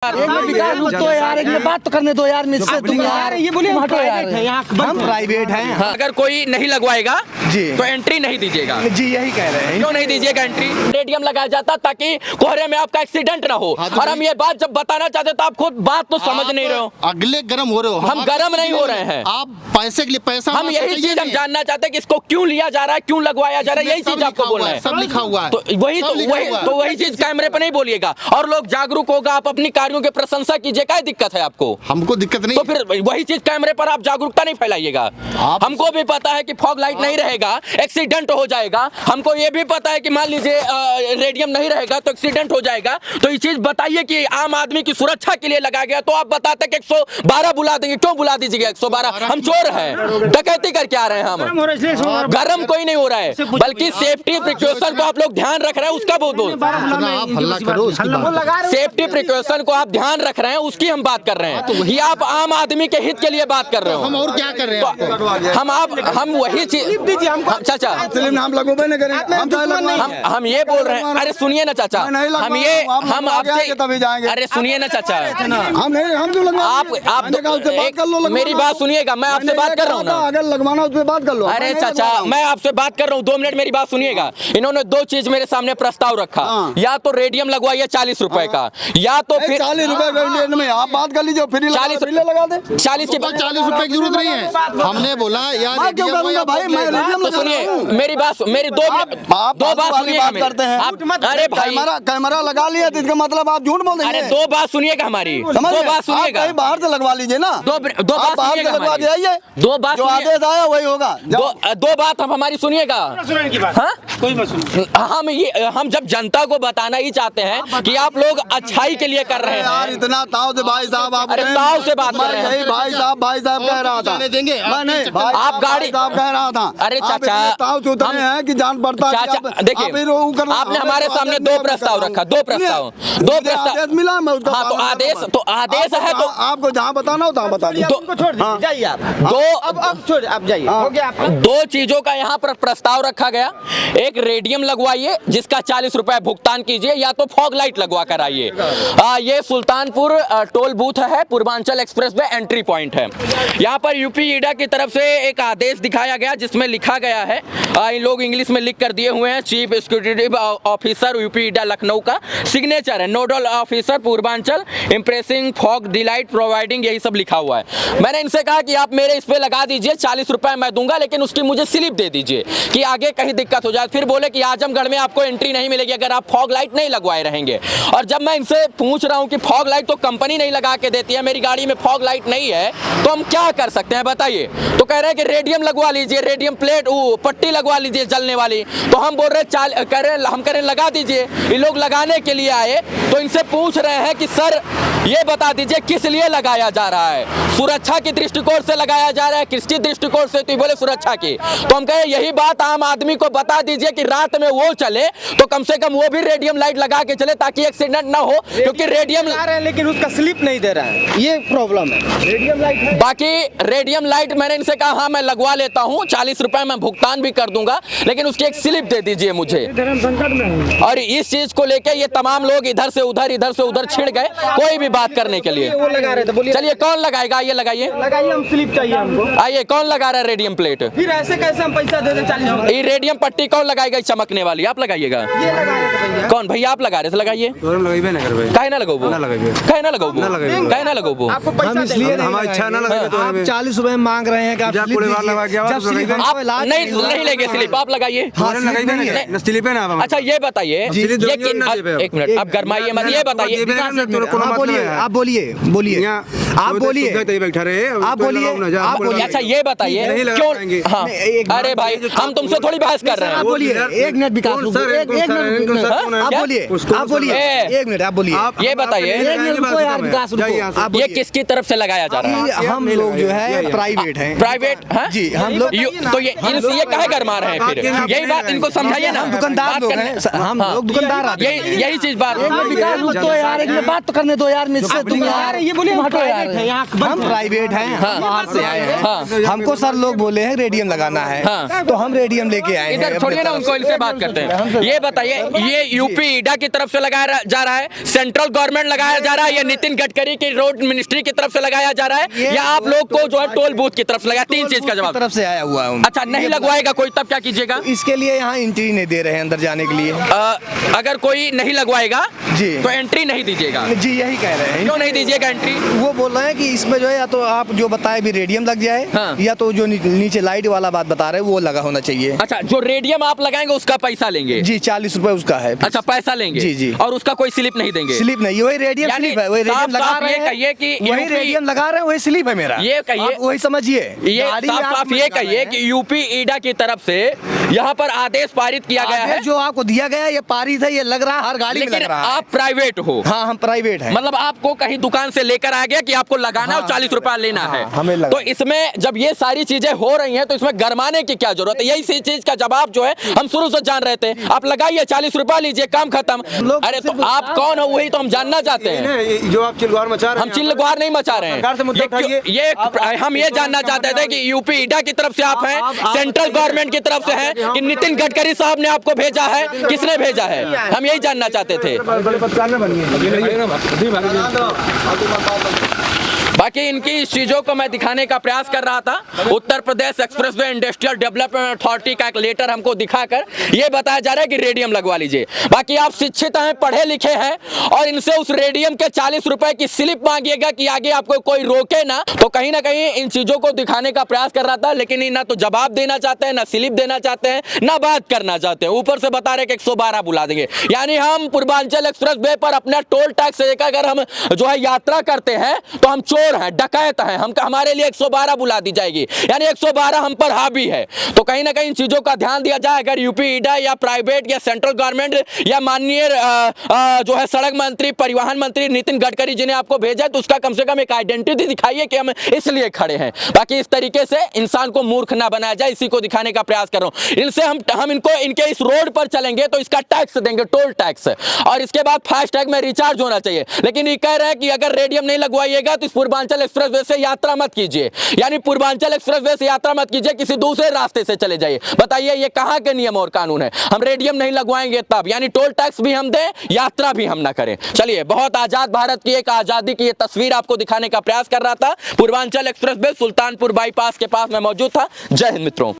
तो यार एक बात तो करने दो यार मुझसे, तुम यार ये बोलिए हटो यार, हम प्राइवेट हैं। हाँ। अगर कोई नहीं लगवाएगा जी तो एंट्री नहीं दीजिएगा जी, यही कह रहे हैं। क्यों नहीं दीजिएगा एंट्री? रेडियम लगाया जाता ताकि कोहरे में आपका एक्सीडेंट ना हो। और हम ये बात जब बताना चाहते तो आप खुद बात तो समझ नहीं रहे हो। अगले गर्म हो रहे हो, हम गर्म नहीं हो रहे हैं। आप पैसे के लिए पैसा, हम यही चीज हम जानना चाहते हैं कि इसको क्यों लिया जा रहा है, क्यों लगवाया जा रहा है, यही चीज आपको बोलना है। सब लिखा हुआ है, तो वही चीज कैमरे पे नहीं बोलिएगा और लोग जागरूक होगा। आप अपनी कार्यों की प्रशंसा कीजिए, क्या दिक्कत है आपको? हमको दिक्कत नहीं। तो फिर वही चीज कैमरे पर आप जागरूकता नहीं फैलाइएगा। हमको भी पता है कि फॉग लाइट नहीं रहेगा एक्सीडेंट हो जाएगा। हमको ये भी पता है कि मान लीजिए रेडियम नहीं रहेगा तो एक्सीडेंट हो जाएगा। तो ये चीज बताइए कि आम आदमी की सुरक्षा के लिए लगाया गया, तो आप बताते कि 112 बुला देंगे। क्यों बुला दीजिएगा 112? हम चोर हैं, डकैती करके आ रहे हैं हम। गरम कोई नहीं हो रहा है, बल्कि सेफ्टी प्रिकॉशन को आप लोग ध्यान रख रहे हैं, उसका बहुत सेफ्टी प्रिकॉशन को आप ध्यान रख रहे हैं, उसकी हम बात कर रहे हैं। ये आप आम आदमी के हित के लिए बात कर रहे हो। हम और क्या कर रहे हैं? हम वही चीज चाचा हम ये बोल रहे हैं। अरे सुनिए ना चाचा, हम आपसे अरे सुनिए ना चाचा, आप मेरी बात सुनिएगा। मैं आपसे बात कर रहा हूँ ना, अगर लगवाना उससे बात कर लो। अरे चाचा मैं आपसे बात कर रहा हूँ, 2 मिनट मेरी बात सुनिएगा। इन्होंने 2 चीज मेरे सामने प्रस्ताव रखा, या तो रेडियम लगवाइए 40 रुपए का, या तो फिर 40 रुपए में आप बात कर लीजिए, फिर 40 लगा दे। 40 की 40 रुपए की जरूरत नहीं है। हमने बोला यार भाई मैं सुनिए मेरी बात, मेरी दो बात सुनिएगा करते हैं। अरे भाई कैमरा लगा लिया तो इसका मतलब आप झूठ बोल देंगे। अरे 2 बात सुनिएगा हमारी, 2 बात सुनिएगा। बाहर से लगवा लीजिए ना, 2 बात बाहर से लगवा के आइए, 2 बात जो आदेश आया वही होगा। 2 बात हम हमारी सुनिएगा। हाँ? हम जब जनता को बताना ही चाहते हैं कि आप लोग अच्छाई के लिए कर रहे हैं यार, इतना ताव से भाई साहब आप, अरे ताव से बात कर रहे हैं। भाई साहब कह रहा था, देंगे आप गाड़ी साहब कह रहा था। अरे चाचा ताव से उतरे हैं कि जान पड़ता। चाचा देखिए, आपने हमारे सामने 2 प्रस्ताव रखा, 2 प्रस्ताव मिला। हाँ तो आदेश है तो आपको जहाँ बताना हो तहाँ बता दीजिए। जाइए आप जाइए, हो गया आपका। 2 चीजों का यहाँ पर प्रस्ताव रखा गया। एक रेडियम लगवाइए जिसका 40 रुपए भुगतान कीजिए, या तो फॉग लाइट लगवा कर आइए। ये सुल्तानपुर टोल बूथ है, Purvanchal express way entry point है। यहाँ पर यूपी ईडा की तरफ से एक आदेश दिखाया गया जिसमें लिखा गया है, इन लोग इंग्लिश में लिख कर दिए हुए हैं, chief executive officer UP EIDA Lucknow का सिग्नेचर है, nodal officer Purvanchal impressing fog delight providing, यही सब लिखा हुआ है। मैंने इनसे कहा कि आप मेरे इस पे लगा दीजिए, 40 रुपए मैं दूंगा, लेकिन उसकी मुझे स्लिप दे दीजिए कि आगे कहीं दिक्कत हो जाए। फिर बोले कि आजमगढ़ में आपको एंट्री नहीं मिलेगी अगर आप फॉग लाइट नहीं लगवाए रहेंगे। और जब मैं इनसे पूछ रहा हूं कि फॉग लाइट तो कंपनी नहीं लगा के देती है, मेरी गाड़ी में फॉग लाइट नहीं है, तो हम क्या कर सकते हैं बताइए? तो कह रहे हैं कि रेडियम लगवा लीजिए, रेडियम प्लेट पट्टी लगवा लीजिए जलने वाली। तो हम बोल रहे कह रहे लगा दीजिए। ये लोग लगाने के लिए आए तो इनसे पूछ रहे हैं कि सर ये बता दीजिए किस लिए लगाया जा रहा है, सुरक्षा की दृष्टिकोण से लगाया जा रहा है, किसकी दृष्टिकोण से? तो बोले सुरक्षा की। तो हम कहे यही बात आम आदमी को बता दीजिए कि रात में वो चले तो कम से कम वो भी रेडियम लाइट लगा के चले ताकि एक्सीडेंट ना हो, क्योंकि रेडियम ला रहे हैं लेकिन उसका स्लिप नहीं दे रहा है, ये प्रॉब्लम है। रेडियम लाइट है, बाकी रेडियम लाइट मैंने इनसे कहा हाँ मैं लगवा लेता हूँ, 40 रुपए मैं भुगतान भी कर दूंगा, लेकिन उसकी एक स्लिप दे दीजिए मुझे। और इस चीज को लेकर ये तमाम लोग इधर से उधर छिड़ गए, कोई भी बात करने के लिए। वो लगा रहे थे, बोलिए चलिए कौन लगाएगा? ये लगाइए, हम स्लिप चाहिए हमको। आइए, कौन लगा रहा है रेडियम प्लेट? फिर ऐसे कैसे हम पैसा दे दें 40 रुपए? ये रेडियम पट्टी कौन लगाएगा? चमकने वाली आप लगाइएगा। ये लगा रहे थे भैया। कौन भैया आप लगा रहे थे? लगाइए। काहे ना लगाओ? काहे ना लगाओ? आपको पैसा इसलिए हमारी इच्छा ना लगे तो आप 40 रुपए मांग रहे हैं कि आप नहीं लेंगे स्लिप, आप लगाइए। अच्छा ये बताइए, एक मिनट आप गरमाइए मत, ये बताइए आप बोलिए अच्छा ये बताइए क्यों? हाँ अरे भाई हम तुमसे थोड़ी बहस कर रहे हैं। बोलिए, एक मिनट विकास, आप बोलिए, ये बताइए ये किसकी तरफ से लगाया जा रहा है? हम लोग जो है प्राइवेट हैं। प्राइवेट? जी हम लोग तो ये कहे कमा रहे हैं फिर? यही बात इनको समझाइए ना। हम दुकानदार लोग हैं, हम लोग दुकानदार आदमी हैं। यही चीज बात तो यार एक बात तो करने दो यार मुझसे, तुम यार ये बोलिए हम प्राइवेट है यहाँ हम प्राइवेट हैं, हम बाहर से आए हैं। हमको सर लोग बोले हैं रेडियम लगाना है, तो हम रेडियम लेके आए हैं। इधर छोड़िए ना उनको, इनसे बात करते हैं। ये बताइए, ये यूपी ईडा की तरफ से लगाया जा रहा है, सेंट्रल गवर्नमेंट लगाया जा रहा है, या नितिन गडकरी की रोड मिनिस्ट्री की तरफ से लगाया जा रहा है, या आप लोग को जो है टोल बूथ की तरफ से लगाया? तीन चीज का जवाब। तरफ से आया हुआ है। अच्छा, नहीं लगवाएगा कोई तब क्या कीजिएगा? इसके लिए यहाँ एंट्री नहीं दे रहे हैं अंदर जाने के लिए। अगर कोई नहीं लगवाएगा जी तो एंट्री नहीं दीजिएगा? जी यही कह रहे हैं। क्यों नहीं दीजिएगा एंट्री? वो बोल रहे हैं कि इसमें जो है या तो आप जो बताए भी रेडियम लग जाए, हाँ। या तो जो नीचे लाइट वाला बात बता रहे हैं वो लगा होना चाहिए। अच्छा, जो रेडियम आप लगाएंगे उसका पैसा लेंगे? जी 40 रुपए उसका है। अच्छा, पैसा लेंगे? जी जी। और उसका कोई स्लिप नहीं देंगे? स्लिप नहीं, वही रेडियम यानी स्लिप है, वही रेडियम लगा साफ-साफ रहे ये हैं, कहिए कि वही यूपी रेडियम लगा रहे हैं, वही स्लिप है मेरा। ये कहिए, आप वही समझिए। ये साफ-साफ ये कहिए कि यूपी ईडा की तरफ से यहाँ पर आदेश पारित किया गया है। जो आपको दिया गया ये पारित है, ये लग रहा है हर गाड़ी में लग लेकिन रहा है। आप प्राइवेट हो? हाँ हम प्राइवेट हैं। मतलब आपको कहीं दुकान से लेकर आ गया कि आपको लगाना है और 40 रुपया लेना है। हमें लगा। तो इसमें जब ये सारी चीजें हो रही हैं तो इसमें गरमाने की क्या जरूरत है? यही चीज का जवाब जो है हम शुरू से जान रहे थे। आप लगाइए, 40 रुपया लीजिए, काम खत्म। अरे तो आप कौन हो वही तो हम जानना चाहते हैं। जो आप चिलगुआर मचा रहे हैं, हम चिल्लगुआर नहीं मचा रहे सरकार से मुद्दा उठाइए। हैं। हम ये जानना चाहते थे कि यूपी ईडा की तरफ से आप हैं, सेंट्रल गवर्नमेंट की तरफ से हैं, कि नितिन गडकरी साहब ने आपको भेजा है, किसने भेजा है? हम यही जानना चाहते थे। बाकी इनकी इस चीजों को मैं दिखाने का प्रयास कर रहा था। Uttar Pradesh expressway industrial development authority का एक लेटर हमको दिखाकर ये बताया जा रहा है कि रेडियम लगवा लीजिए। बाकी आप शिक्षित हैं, पढ़े लिखे हैं, और इनसे उस रेडियम के 40 रुपए की स्लिप मांगिएगा कि आगे आपको कोई रोके ना। तो कहीं ना कहीं इन चीजों को दिखाने का प्रयास कर रहा था, लेकिन ना तो जवाब देना चाहते हैं, ना स्लिप देना चाहते हैं, ना बात करना चाहते हैं। ऊपर से बता रहे कि 112 बुला देंगे। यानी हम पूर्वांचल एक्सप्रेस वे पर अपना टोल टैक्स लेकर अगर हम जो है यात्रा करते हैं तो हम चोर हैं, डकैत हैं, हम हमारे लिए 112 बुला दी जाएगी। यानी 112 हम पर हावी है। तो कहीं ना कहीं इन चीजों का ध्यान दिया जाए। अगर यूपी ईडा या प्राइवेट या सेंट्रल गवर्नमेंट या माननीय जो है सड़क मंत्री, परिवहन मंत्री नितिन गडकरी जी ने आपको भेजा है, तो उसका कम से कम एक आइडेंटिटी दिखाइए कि हम इसलिए खड़े हैं। बाकी इस तरीके से इंसान को मूर्ख ना बनाया जाए, इसी को दिखाने का प्रयास कर रहा हूं। इनसे हम इनको इनके इस रोड पर चलेंगे तो इसका टैक्स देंगे, टोल टैक्स, और इसके बाद फास्टैग में रिचार्ज होना चाहिए। लेकिन ये कह रहे हैं कि अगर रेडियम नहीं लगवाइएगा तो इस पूर्वांचल एक्सप्रेसवे से यात्रा मत कीजिए। यानी पूर्वांचल एक्सप्रेसवे से यात्रा मत कीजिए, किसी दूसरे रास्ते से चले जाइए। बताइए ये कहां के नियम और कानून है? हम रेडियम नहीं लगवाएंगे तब, यानी टोल टैक्स भी हम दें, यात्रा भी हम ना करें। चलिए, बहुत आजाद भारत की एक आजादी की ये तस्वीर आपको दिखाने का प्रयास कर रहा था। पूर्वांचल एक्सप्रेसवे सुल्तानपुर बाईपास के पास में मौजूद था। जय हिंद मित्रों।